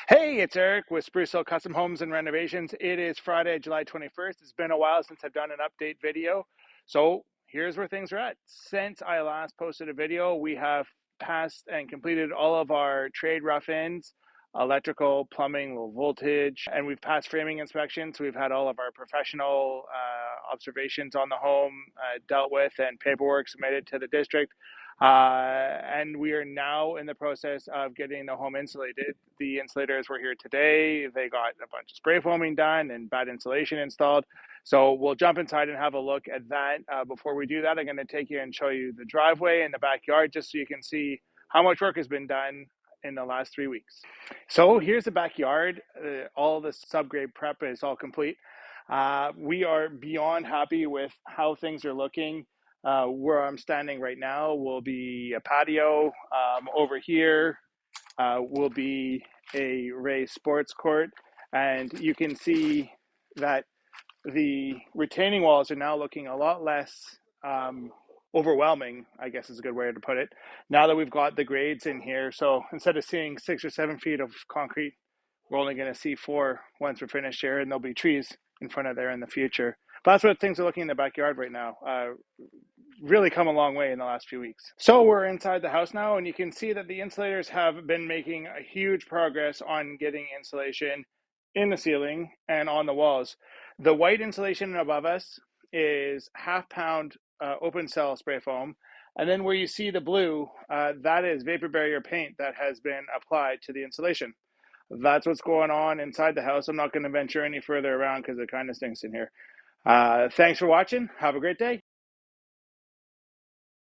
Hey, it's Eric with Sprucehill Custom Homes and Renovations. It is Friday, July 21st. It's been a while since I've done an update video. So here's where things are at. Since I last posted a video, we have passed and completed all of our trade rough-ins, electrical, plumbing, low voltage, and we've passed framing inspections. We've had all of our professional observations on the home dealt with and paperwork submitted to the district. And we are now in the process of getting the home insulated. The insulators were here today. They got a bunch of spray foaming done and bad insulation installed. So we'll jump inside and have a look at that. Before we do that, I'm going to take you and show you the driveway and the backyard just so you can see how much work has been done in the last 3 weeks. So here's the backyard. All the subgrade prep is all complete. We are beyond happy with how things are looking. Where I'm standing right now will be a patio. Over here will be a raised sports court. And you can see that the retaining walls are now looking a lot less overwhelming, I guess is a good way to put it, now that we've got the grades in here. So instead of seeing 6 or 7 feet of concrete, we're only going to see 4 once we're finished here, and there'll be trees in front of there in the future. But that's what things are looking in the backyard right now. Really come a long way in the last few weeks. So we're inside the house now, and you can see that the insulators have been making a huge progress on getting insulation in the ceiling and on the walls. The white insulation above us is half-pound open cell spray foam, and then where you see the blue, that is vapor barrier paint that has been applied to the insulation. That's what's going on inside the house. I'm not going to venture any further around because it kind of stinks in here. Thanks for watching. Have a great day.